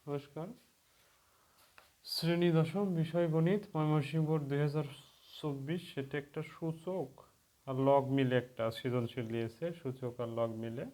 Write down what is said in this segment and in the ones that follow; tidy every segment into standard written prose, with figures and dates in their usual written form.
নমস্কার। শ্রেণী দশম, বিষয় গণিত, ময়মনসিংহ বোর্ড 2024। সেটা একটা সূচক আর লগ মিলে একটা সৃজনশীল দিয়েছে, সূচক আর লগ মিলে।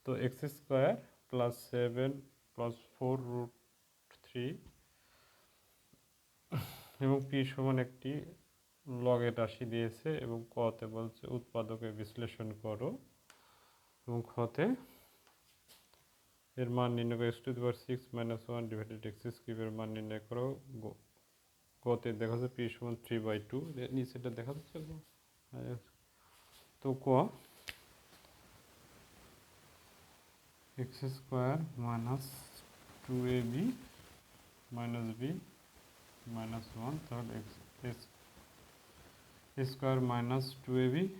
তো x² + 7 + 4√3 এবং p সমান একটি লগের রাশি দিয়েছে, এবং কতে বলছে উৎপাদকে বিশ্লেষণ করো, এবং খতে এর মান নির্ণয় করো। x⁻6 - 1 / x³ এর মান নির্ণয় করো। কতে দেখা যাচ্ছে p সমান 3/2, নিচেটা দেখা যাচ্ছে। তো ক x² - 2ab - b - 1, তাহলে a² - 2ab -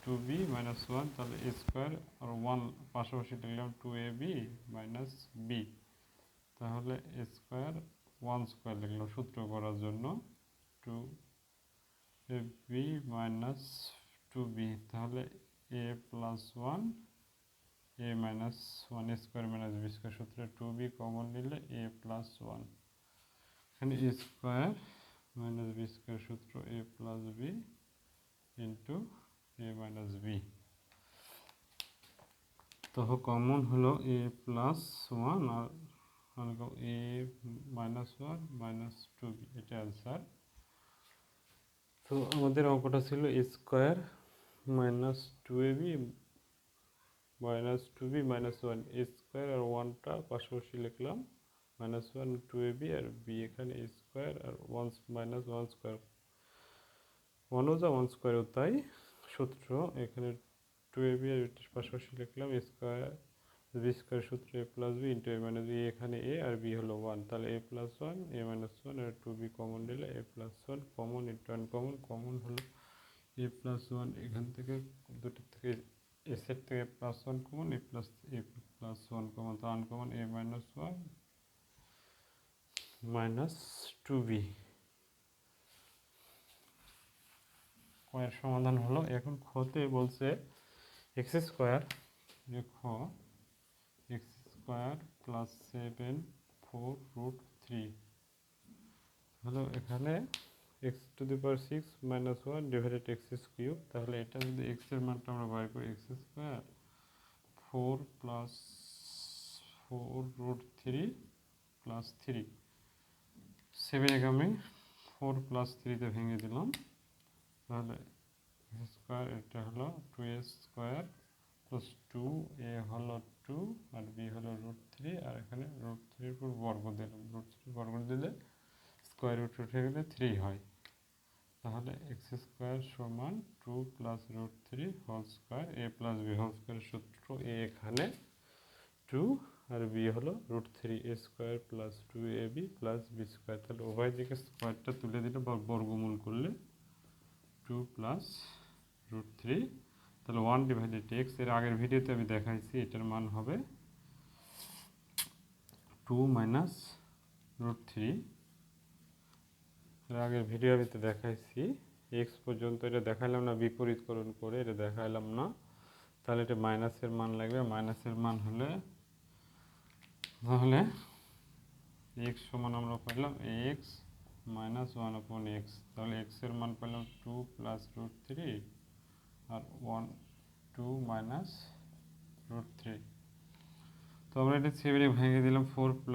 2b - 1, তাহলে a² আর 1 পাশাপাশি লিখলাম 2ab - b, তাহলে a² 1² লিখলাম সূত্র করার জন্য 2ab - 2b, তাহলে a + 1 a - 1 a² - b² সূত্রে 2b কমন নিলে a + 1, এখানে a² - b² সূত্র a + b into a - b। তো কমন হলো a + 1 আর a - 1 - 2b, এটা অ্যান্সার। তো আমাদের অঙ্কটা ছিল a² - 2ab - 2b - 1, a² আর 1টা পাশাপাশি লিখলাম, -1 2ab আর b, এখানে a² আর 1 - 1², 1ও যা 1²ও তাই সূত্র, এখানে 2ab আর এটার পাশাপাশি লিখলাম a² b² সূত্র a + b into a - b, এখানে a আর b হলো 1, তাহলে a + 1 a - 1 R 2b common নিলে a + 1 কমন ইন্টু কমন হলো a + 1, এখান থেকে দুটো থেকে a সেট থেকে +1 কমন, a + 1 কমন, তো আনকমন a - 1 - 2b। কয়ের সমাধান হলো। এখন খতে বলছে x² খ x² + 7 4√3, হলো এখানে x⁻6 - 1 / x³, তাহলে এটা যদি x এর মানটা আমরা বার করি, x² 4 + 4√3 + 3, 7 একে আমি 4 + 3 ভেঙে দিলাম, তাহলে x², এটা হলো 2a² + 2a হলো 2 আর b হলো √3, আর এখানে √3 উপর বর্গ দিলাম, √3 বর্গ দিলে স্কোয়ার রুট উঠে গেলে 3 হয়, তাহলে x² সমান 2 + √3 whole square a + b whole square সূত্র a এখানে 2 আর b হলো √3, a² + 2ab + b², তাহলে উভয় দিকে স্কোয়ারটা তুলে দিলে বা বর্গমূল করলে 2 + √3, তাহলে 1/x, এর আগের ভিডিওতে আমি দেখাইছি এটার মান হবে 2 - √3, এর আগের ভিডিও আমি তো দেখাইছি, x পর্যন্ত এটা দেখাইলাম না, বিপরীতকরণ করে এটা দেখাইলাম না, তাহলে এটা মাইনাসের মান লাগবে, মাইনাসের মান হলে তাহলে x সমান আমরা পাইলাম x - 1/x, তাহলে x এর মান পেলাম 2 + √3 আর 2 - √3, তো আমরা এটা 7 ভেঙে দিলাম, 4 +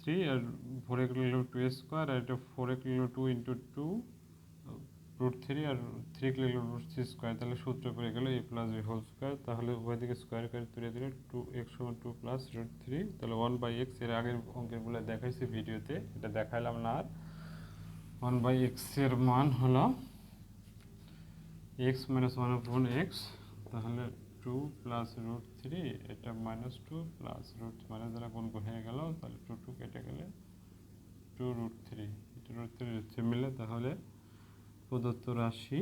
3 আর 4 লিখলাম 2² আর এটা 4 লিখলাম 2 × 2 √3 আর 3 লিখলাম √3², তাহলে সূত্র পেয়ে গেল a + b হোল স্কোয়ার, তাহলে উভয় দিকে স্কোয়ার করে তুলে দিলে 2x = 2 + √3, তাহলে 1/x, এর আগের অঙ্কেরগুলো দেখাইছি ভিডিওতে, এটা দেখাইলাম না আর। 1/x এর মান হলো x - 1/x, তাহলে 2 + √3, এটা -2 + √3, মানে যারা গুণ হয়ে গেল, তাহলে 2 কেটে গেলে 2√3, এটা √3 মিলে, তাহলে প্রদত্ত রাশি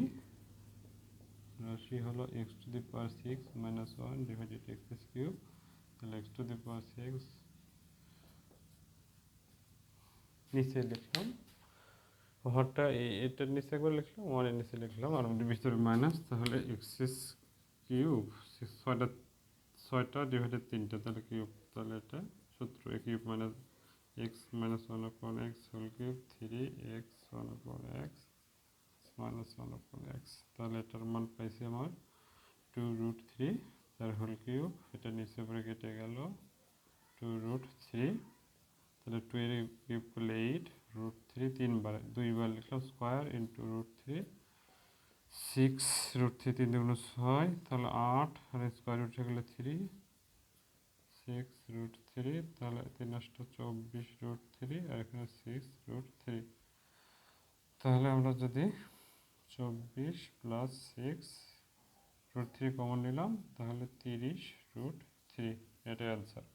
হলো x⁻6 - 1 / x³, তাহলে x⁻6 নিচে লিখলাম, হরটা এটার নিচে একবার লিখলাম, 1 এর নিচে লিখলাম, আর আমাদের ভিতরে মাইনাস, তাহলে x³ 6টা ডিভাইডেড 3টা, তাহলে কিউব, তাহলে এটা সূত্র a cube minus x minus 1/x whole cube 3x 1/x minus 1/x। তাহলে এটার মান পাইছি আমার 2√3 তার হোল কিউব, এটা নিচে পরে কেটে গেল 2√3, তাহলে 2 এর কিউব করলে 8, √3 3বার 2বার লিখলাম স্কোয়ার ইন্টু √3 6, √3 3 2 6, তাহলে 8 আর স্কোয়ার উঠে গেলে 3 6√3, তাহলে 3 8 24√3 আর এখানে 6√3। তাহলে আমরা যদি 24 প্লাস 6√3 কমন নিলাম তাহলে 30√3, এটাই অ্যান্সার।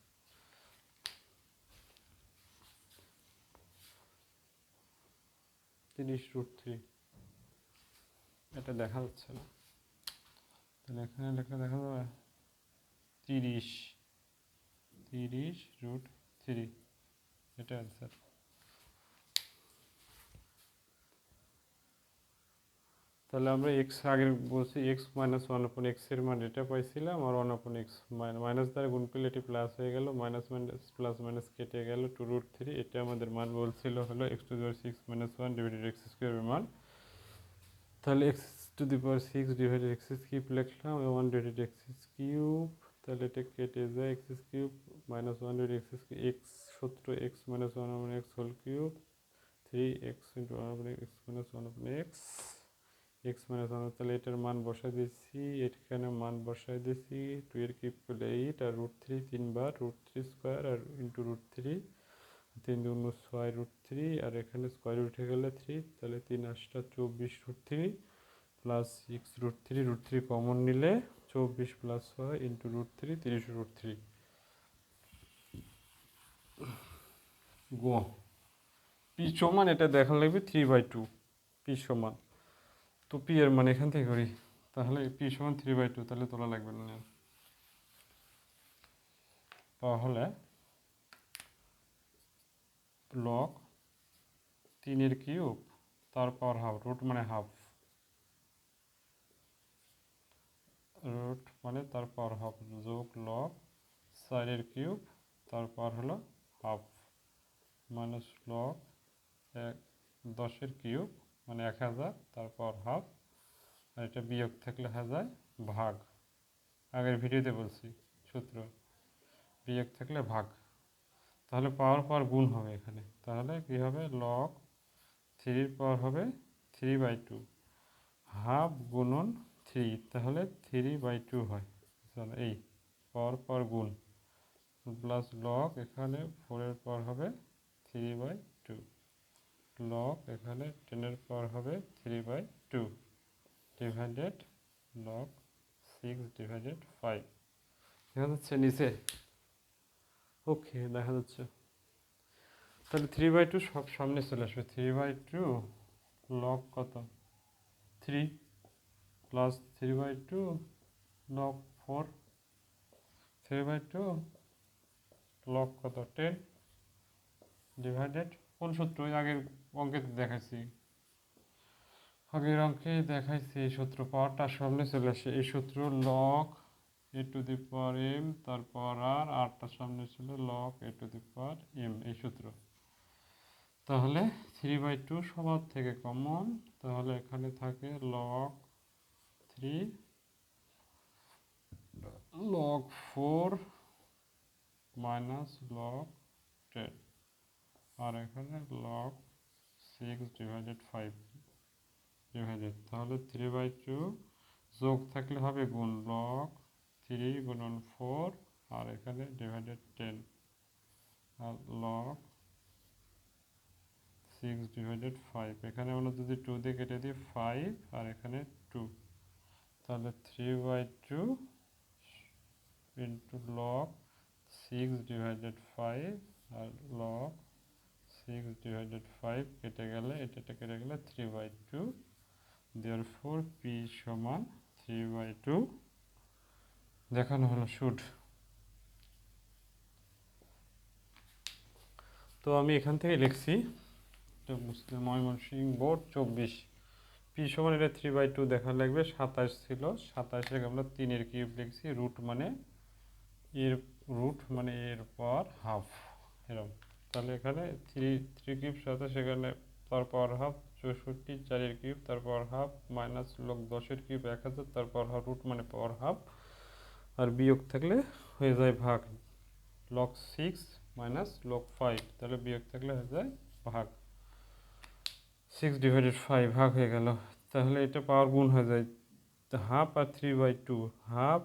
(30√3) এটা দেখা যাচ্ছে না, তাহলে এখানে লেখা দেখা যাবে 30√3, এটা অ্যান্সার। তাহলে আমরা এক্স আগে বলছি এক্স মাইনাস 1/x এর মান এটা পাইছিলাম, আর 1/x মাইনাস দ্বারা গুণ করলে এটি প্লাস হয়ে গেল, মাইনাস মাইনাস প্লাস মাইনাস কেটে গেল 2√3, এটা আমাদের মান বলছিল হলো x⁻6 - 1 ডিভাইডেড x² এর মান। তাহলে x⁻6 ডিভাইডেড x³ লিখলাম, 1 ডিভাইডেড x³, তাহলে এটা কেটে যায় x³ মাইনাস 1 ডিভাইডেড x সূত্র x minus 1/x whole cube 3x into 1/x minus 1/x x minus 1, তাহলে এটার মান বসাই দিচ্ছি, এখানে মান বসাই দিচ্ছি 2 এর কিউব করলে 8 আর √3 3বার √3 স্কোয়ার আর ইন্টু √3 3 2 6√3 আর এখানে স্কোয়ার উঠে গেলে 3, তাহলে 3 8 24√3 প্লাস 6√3, √3 কমন নিলে 24 প্লাস 6 ইন্টু √3 30√3। গো পি সমান এটা দেখা লাগবে 3/2, পি সমান, তো পি এর মান এখান থেকে করি, তাহলে পি সমান 3/2, তাহলে তোলা লাগবে না। তাহলে লগ 3 এর কিউব তারপর হাফ, রুট মানে হাফ, রুট মানে তারপর হাফ যোগ লগ 4 এর কিউব তারপর হলো হাফ মাইনাস লগ 10 এর কিউব মানে 1000 তারপর হাফ, আর এটা বিয়োগ থাকলে হাজার ভাগ, আগের ভিডিওতে বলছি সূত্র, বিয়োগ থাকলে ভাগ, তাহলে পাওয়ার পর গুণ হবে এখানে, তাহলে কি হবে লগ 3 এর পাওয়ার হবে 3/2, হাফ গুণন 3, তাহলে 3/2 হয়, তাহলে এই পর গুণ প্লাস লগ এখানে 4 এর পাওয়ার হবে 3/2, লগ এখানে 10 এর পাওয়ার হবে 3/2 ডিভাইডেড লগ 6/5, দেখা যাচ্ছে নিচে, ওকে দেখা যাচ্ছে। তাহলে 3/2 সব সামনে চলে আসবে, 3/2 লগ কত 3 প্লাস 3/2 লগ 4, 3/2 লগ কত 10 ডিভাইডেড কোন সূত্র, ওই আগের অঙ্কে দেখাইছি, আগের অঙ্কে দেখাইছি এই সূত্র, পাওয়ারটা সামনে চলে আসে, এই সূত্র লগ a⁴m তারপর আর আরটা সামনে ছিল লগ a⁴m, এই সূত্র। তাহলে 3/2 সবার থেকে কমন, তাহলে এখানে থাকে লগ 3 লগ 4 মাইনাস লগ 10 আর এখানে লগ 6/5 ডিভাইডেড, তাহলে 3/2 যোগ থাকলে হবে গুণ লগ 3 গুণন 4 আর এখানে ডিভাইডেড 10 আর লগ 6/5, এখানে আমরা যদি 2 দিয়ে কেটে দিই 5 আর এখানে 2, তাহলে 3/2 ইন্টু লগ 6/5 আর লগ 6/5 কেটে গেলে এটা কেটে গেলে 3/2, therefore p সমান 3/2 দেখানো হলো শুড। তো আমি এখান থেকে লিখছি মুসলিম ময়মনসিংহ বোর্ড 24, পি সমান এটা 3/2 দেখা লাগবে, 27 ছিল, 27 আমরা 3 এর কিউব লিখছি, রুট মানে এর রুট মানে এর পাওয়ার হাফ এরকম। তাহলে এখানে থ্রি থ্রি কিউব সাথে সেখানে তার পাওয়ার হাফ 64, 4-এর কিউব তার পাওয়ার হাফ মাইনাস লগ 10-এর কিউব 1000 তার পাওয়ার হাফ রুট মানে পাওয়ার হাফ, আর বিয়োগ থাকলে হয়ে যায় ভাগ, লগ 6 মাইনাস লগ 5, তাহলে বিয়োগ থাকলে হয়ে যায় ভাগ, 6/5 ভাগ হয়ে গেল। তাহলে এটা পাওয়ার গুণ হয়ে যায় হাফ আর 3/2, হাফ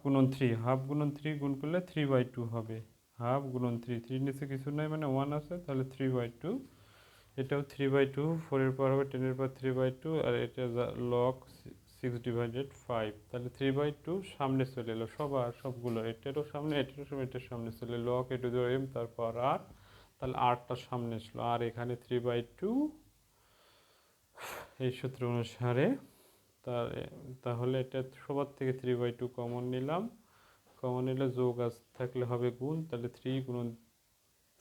গুণন 3, হাফ গুণন 3 গুণ করলে 3/2 হবে, হাফ গুণন 3, 3 নিচে কিছু নাই মানে 1 আছে, তাহলে 3/2, এটাও 3/2, 4-এর পাওয়ার হবে 10-এর পাওয়ার 3/2, আর এটা লগ 6/5, তাহলে 3/2 সামনে চলে এলো সবগুলো, এটারও সামনে এটারও সামনে এটার সামনে চলে log A to the M তারপর আর, তাহলে আরটা সামনে আসলো, আর এখানে 3/2 এই সূত্র অনুসারে। তাহলে এটা সবার থেকে 3/2 কমন নিলাম, কমন নিলে যোগ থাকলে হবে গুণ, তাহলে 3 গুণন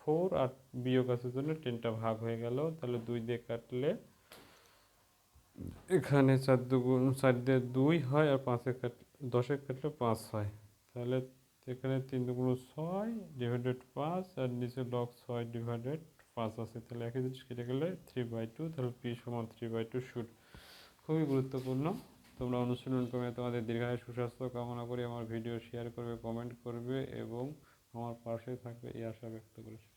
4 আর বিয়োগ আছে জন্য 10টা ভাগ হয়ে গেল, তাহলে 2 দিয়ে কাটলে এখানে 4 দিয়ে 2 হয়, আর 10-এ কাটলে 5 হয়, তাহলে এখানে 3×6 / 5 আর নিচে লগ 6/5 আছে, তাহলে একই জিনিস কেটে গেলে 3/2, তাহলে পি সমান 3/2 শুট। খুবই গুরুত্বপূর্ণ, তোমরা অনুশীলন করে তোমাদের দীর্ঘায়ু সুস্বাস্থ্য কামনা করি, আমার ভিডিও শেয়ার করবে, কমেন্ট করবে এবং আমার পাশে থাকবে এই আশা ব্যক্ত করেছি।